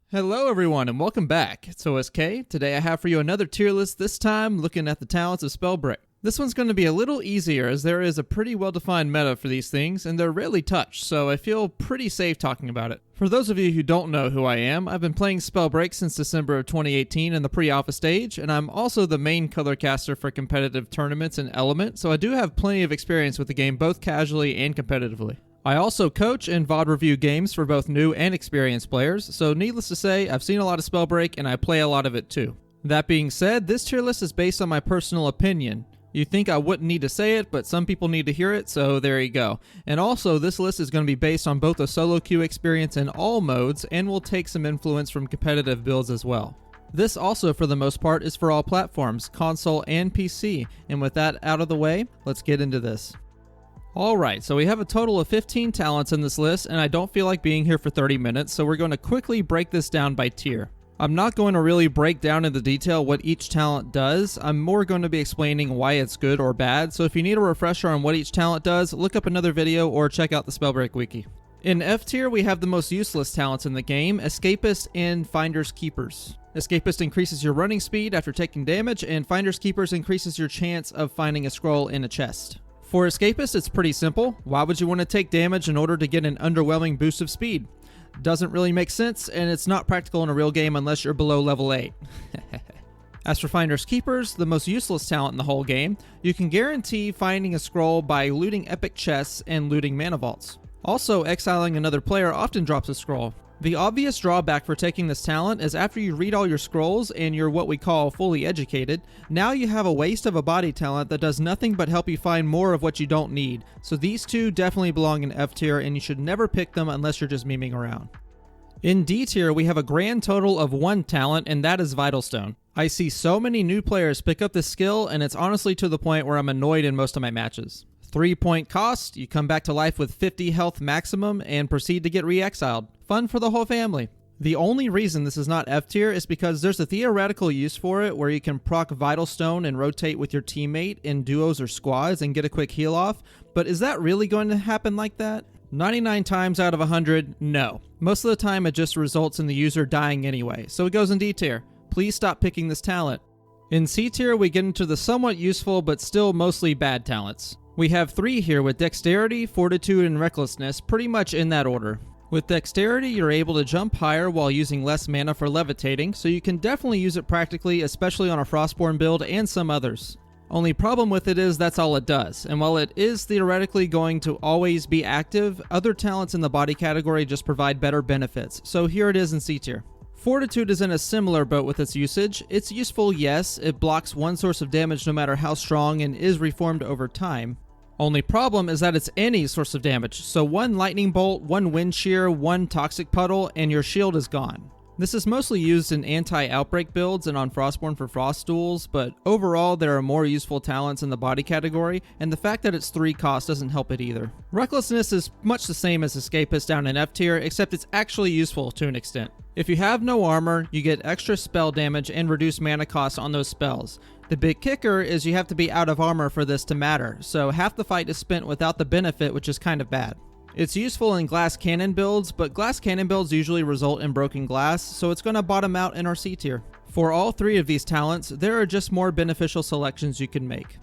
Hello everyone and welcome back. It's OSK. Today I have for you another tier list, this time looking at the talents of Spellbreak. This one's going to be a little easier as there is a pretty well-defined meta for these things and they're rarely touched, so I feel pretty safe talking about it. For those of you who don't know who I am, I've been playing Spellbreak since December of 2018 in the pre-alpha stage, and I'm also the main color caster for competitive tournaments and Element, so I do have plenty of experience with the game both casually and competitively. I also coach and VOD review games for both new and experienced players, so needless to say, I've seen a lot of Spellbreak and I play a lot of it too. That being said, this tier list is based on my personal opinion. You'd think I wouldn't need to say it, but some people need to hear it, so there you go. And also, this list is going to be based on both a solo queue experience in all modes, and will take some influence from competitive builds as well. This also, for the most part, is for all platforms, console and PC, and with that out of the way, let's get into this. Alright, so we have a total of 15 talents in this list, and I don't feel like being here for 30 minutes, so we're going to quickly break this down by tier. I'm not going to really break down into detail what each talent does, I'm more going to be explaining why it's good or bad, so if you need a refresher on what each talent does, look up another video or check out the Spellbreak wiki. In F tier, we have the most useless talents in the game, Escapist and Finders Keepers. Escapist increases your running speed after taking damage, and Finders Keepers increases your chance of finding a scroll in a chest. For Escapist, it's pretty simple. Why would you want to take damage in order to get an underwhelming boost of speed? Doesn't really make sense, and it's not practical in a real game unless you're below level 8. As for Finders Keepers, the most useless talent in the whole game, you can guarantee finding a scroll by looting epic chests and looting mana vaults. Also, exiling another player often drops a scroll. The obvious drawback for taking this talent is after you read all your scrolls and you're what we call fully educated, now you have a waste of a body talent that does nothing but help you find more of what you don't need. So these two definitely belong in F tier and you should never pick them unless you're just memeing around. In D tier, we have a grand total of one talent, and that is Vital Stone. I see so many new players pick up this skill, and it's honestly to the point where I'm annoyed in most of my matches. 3-point cost, you come back to life with 50 health maximum and proceed to get re-exiled. Fun for the whole family. The only reason this is not F tier is because there's a theoretical use for it where you can proc Vital Stone and rotate with your teammate in duos or squads and get a quick heal off, but is that really going to happen like that? 99 times out of 100, no. Most of the time it just results in the user dying anyway, so it goes in D tier. Please stop picking this talent. In C tier, we get into the somewhat useful but still mostly bad talents. We have 3 here with Dexterity, Fortitude, and Recklessness, pretty much in that order. With Dexterity, you're able to jump higher while using less mana for levitating, so you can definitely use it practically, especially on a Frostborn build and some others. Only problem with it is that's all it does, and while it is theoretically going to always be active, other talents in the body category just provide better benefits, so here it is in C tier. Fortitude is in a similar boat with its usage. It's useful, yes, it blocks one source of damage no matter how strong and is reformed over time. Only problem is that it's any source of damage, so one lightning bolt, one wind shear, one toxic puddle, and your shield is gone. This is mostly used in anti-outbreak builds and on Frostborn for frost duels, but overall there are more useful talents in the body category, and the fact that it's 3 cost doesn't help it either. Recklessness is much the same as Escapist down in F tier, except it's actually useful to an extent. If you have no armor, you get extra spell damage and reduced mana cost on those spells. The big kicker is you have to be out of armor for this to matter, so half the fight is spent without the benefit, which is kind of bad. It's useful in glass cannon builds, but glass cannon builds usually result in broken glass, so it's going to bottom out in our C tier. For all 3 of these talents, there are just more beneficial selections you can make.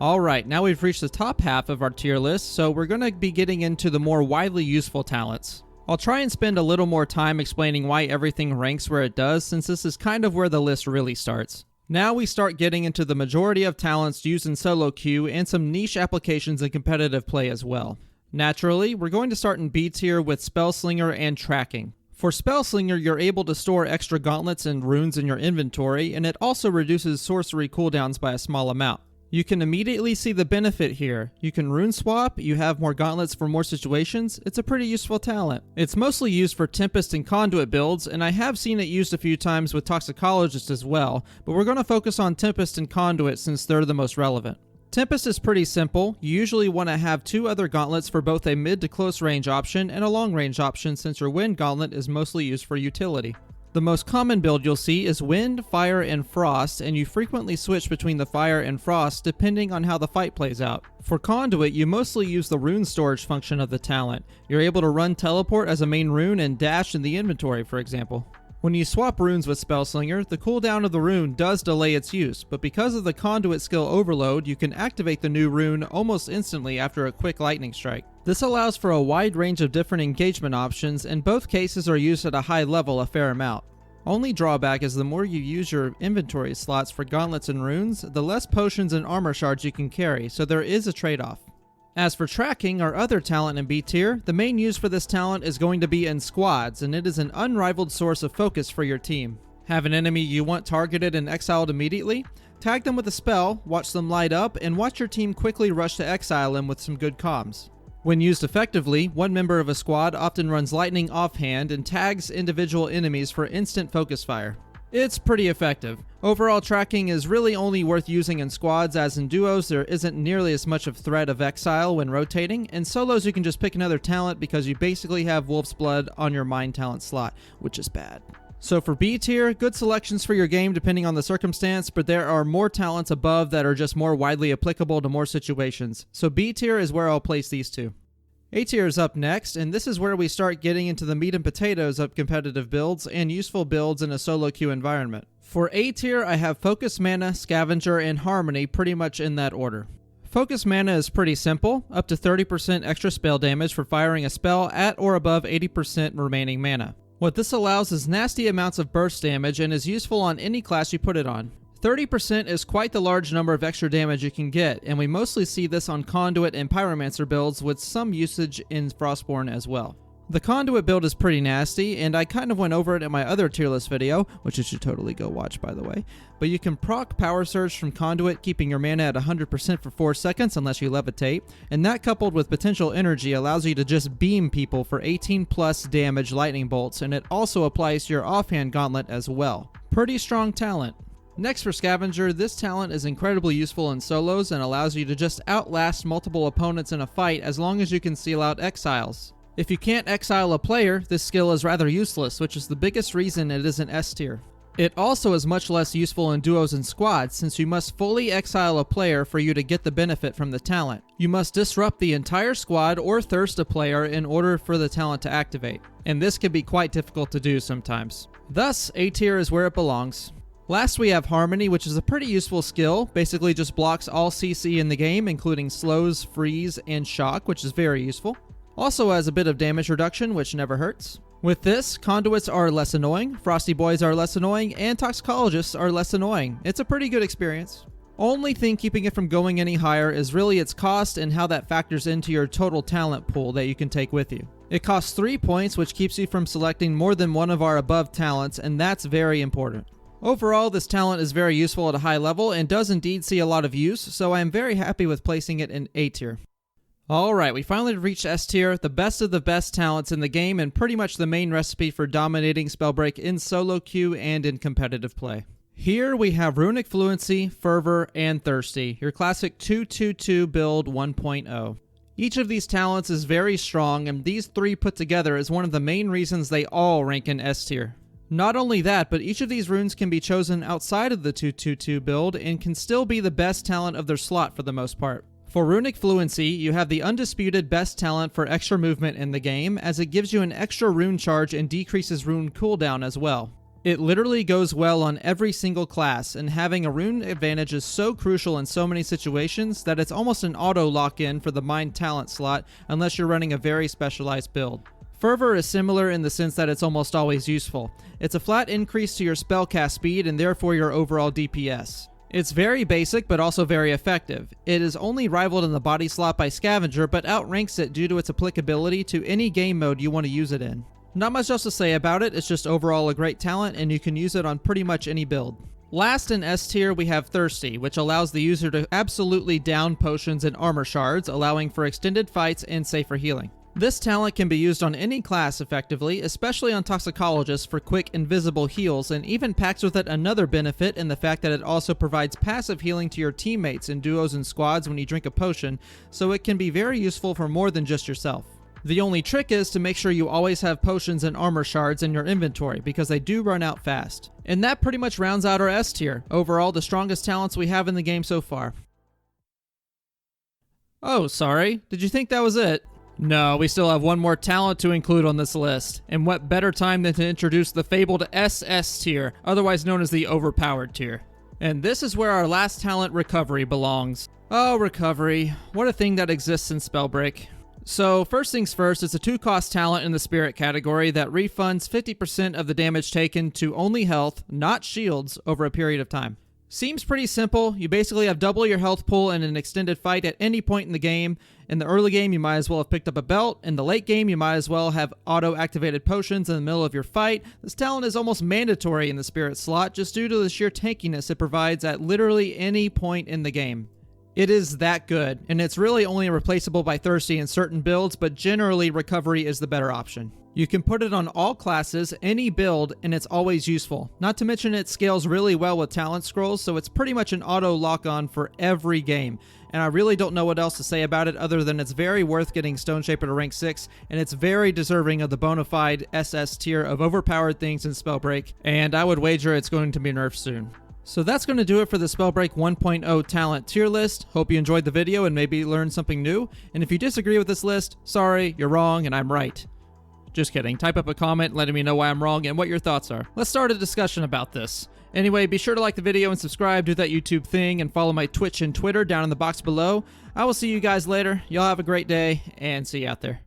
Alright, now we've reached the top half of our tier list, so we're going to be getting into the more widely useful talents. I'll try and spend a little more time explaining why everything ranks where it does, since this is kind of where the list really starts. Now we start getting into the majority of talents used in solo queue and some niche applications in competitive play as well. Naturally, we're going to start in B tier with Spellslinger and Tracking. For Spellslinger, you're able to store extra gauntlets and runes in your inventory, and it also reduces sorcery cooldowns by a small amount. You can immediately see the benefit here. You can rune swap, you have more gauntlets for more situations, it's a pretty useful talent. It's mostly used for Tempest and Conduit builds, and I have seen it used a few times with Toxicologists as well, but we're going to focus on Tempest and Conduit since they're the most relevant. Tempest is pretty simple. You usually want to have 2 other gauntlets for both a mid to close range option and a long range option since your wind gauntlet is mostly used for utility. The most common build you'll see is Wind, Fire, and Frost, and you frequently switch between the Fire and Frost depending on how the fight plays out. For Conduit, you mostly use the rune storage function of the talent. You're able to run Teleport as a main rune and dash in the inventory, for example. When you swap runes with Spellslinger, the cooldown of the rune does delay its use, but because of the Conduit skill overload, you can activate the new rune almost instantly after a quick lightning strike. This allows for a wide range of different engagement options, and both cases are used at a high level a fair amount. Only drawback is the more you use your inventory slots for gauntlets and runes, the less potions and armor shards you can carry, so there is a trade-off. As for tracking, our other talent in B tier, the main use for this talent is going to be in squads, and it is an unrivaled source of focus for your team. Have an enemy you want targeted and exiled immediately? Tag them with a spell, watch them light up, and watch your team quickly rush to exile them with some good comms. When used effectively, one member of a squad often runs lightning offhand and tags individual enemies for instant focus fire. It's pretty effective. Overall, tracking is really only worth using in squads, as in duos there isn't nearly as much of threat of exile when rotating. In solos you can just pick another talent because you basically have Wolf's Blood on your mind talent slot, which is bad. So for B tier, good selections for your game depending on the circumstance, but there are more talents above that are just more widely applicable to more situations. So B tier is where I'll place these two. A tier is up next, and this is where we start getting into the meat and potatoes of competitive builds and useful builds in a solo queue environment. For A tier, I have Focus Mana, Scavenger, and Harmony pretty much in that order. Focus Mana is pretty simple, up to 30% extra spell damage for firing a spell at or above 80% remaining mana. What this allows is nasty amounts of burst damage and is useful on any class you put it on. 30% is quite the large number of extra damage you can get, and we mostly see this on Conduit and Pyromancer builds with some usage in Frostborn as well. The Conduit build is pretty nasty, and I kind of went over it in my other tier list video, which you should totally go watch by the way, but you can proc Power Surge from Conduit, keeping your mana at 100% for 4 seconds unless you levitate, and that coupled with Potential Energy allows you to just beam people for 18 plus damage lightning bolts, and it also applies to your offhand gauntlet as well. Pretty strong talent. Next for Scavenger, this talent is incredibly useful in solos and allows you to just outlast multiple opponents in a fight as long as you can seal out exiles. If you can't exile a player, this skill is rather useless, which is the biggest reason it is an S tier. It also is much less useful in duos and squads, since you must fully exile a player for you to get the benefit from the talent. You must disrupt the entire squad or thirst a player in order for the talent to activate, and this can be quite difficult to do sometimes. Thus, A tier is where it belongs. Last we have Harmony, which is a pretty useful skill, basically just blocks all CC in the game, including slows, freeze, and shock, which is very useful. Also has a bit of damage reduction, which never hurts. With this, Conduits are less annoying, Frosty Boys are less annoying, and Toxicologists are less annoying. It's a pretty good experience. Only thing keeping it from going any higher is really its cost and how that factors into your total talent pool that you can take with you. It costs 3 points, which keeps you from selecting more than one of our above talents, and that's very important. Overall, this talent is very useful at a high level and does indeed see a lot of use, so I am very happy with placing it in A tier. Alright, we finally reached S tier, the best of the best talents in the game and pretty much the main recipe for dominating Spellbreak in solo queue and in competitive play. Here we have Runic Fluency, Fervor, and Thirsty, your classic 2-2-2 build 1.0. Each of these talents is very strong, and these three put together is one of the main reasons they all rank in S tier. Not only that, but each of these runes can be chosen outside of the 2-2-2 build and can still be the best talent of their slot for the most part. For Runic Fluency, you have the undisputed best talent for extra movement in the game, as it gives you an extra rune charge and decreases rune cooldown as well. It literally goes well on every single class, and having a rune advantage is so crucial in so many situations that it's almost an auto lock-in for the mind talent slot unless you're running a very specialized build. Fervor is similar in the sense that it's almost always useful. It's a flat increase to your spellcast speed and therefore your overall DPS. It's very basic but also very effective. It is only rivaled in the body slot by Scavenger but outranks it due to its applicability to any game mode you want to use it in. Not much else to say about it, it's just overall a great talent and you can use it on pretty much any build. Last in S tier we have Thirsty, which allows the user to absolutely down potions and armor shards, allowing for extended fights and safer healing. This talent can be used on any class effectively, especially on Toxicologists for quick invisible heals, and even packs with it another benefit in the fact that it also provides passive healing to your teammates in duos and squads when you drink a potion, so it can be very useful for more than just yourself. The only trick is to make sure you always have potions and armor shards in your inventory, because they do run out fast. And that pretty much rounds out our S tier. Overall, the strongest talents we have in the game so far. Oh, sorry. Did you think that was it? No, we still have one more talent to include on this list. And what better time than to introduce the fabled SS tier, otherwise known as the overpowered tier. And this is where our last talent, Recovery, belongs. Oh, Recovery. What a thing that exists in Spellbreak. So, first things first, it's a 2-cost talent in the Spirit category that refunds 50% of the damage taken to only health, not shields, over a period of time. Seems pretty simple. You basically have double your health pool in an extended fight at any point in the game. In the early game, you might as well have picked up a belt. In the late game, you might as well have auto-activated potions in the middle of your fight. This talent is almost mandatory in the Spirit slot just due to the sheer tankiness it provides at literally any point in the game. It is that good, and it's really only replaceable by Thirsty in certain builds, but generally Recovery is the better option. You can put it on all classes, any build, and it's always useful. Not to mention it scales really well with talent scrolls, so it's pretty much an auto lock-on for every game. And I really don't know what else to say about it other than it's very worth getting Stone Shaper to rank 6, and it's very deserving of the bona fide SS tier of overpowered things in Spellbreak, and I would wager it's going to be nerfed soon. So that's going to do it for the Spellbreak 1.0 talent tier list. Hope you enjoyed the video and maybe learned something new. And if you disagree with this list, sorry, you're wrong and I'm right. Just kidding. Type up a comment letting me know why I'm wrong and what your thoughts are. Let's start a discussion about this. Anyway, be sure to like the video and subscribe, do that YouTube thing, and follow my Twitch and Twitter down in the box below. I will see you guys later. Y'all have a great day, and see you out there.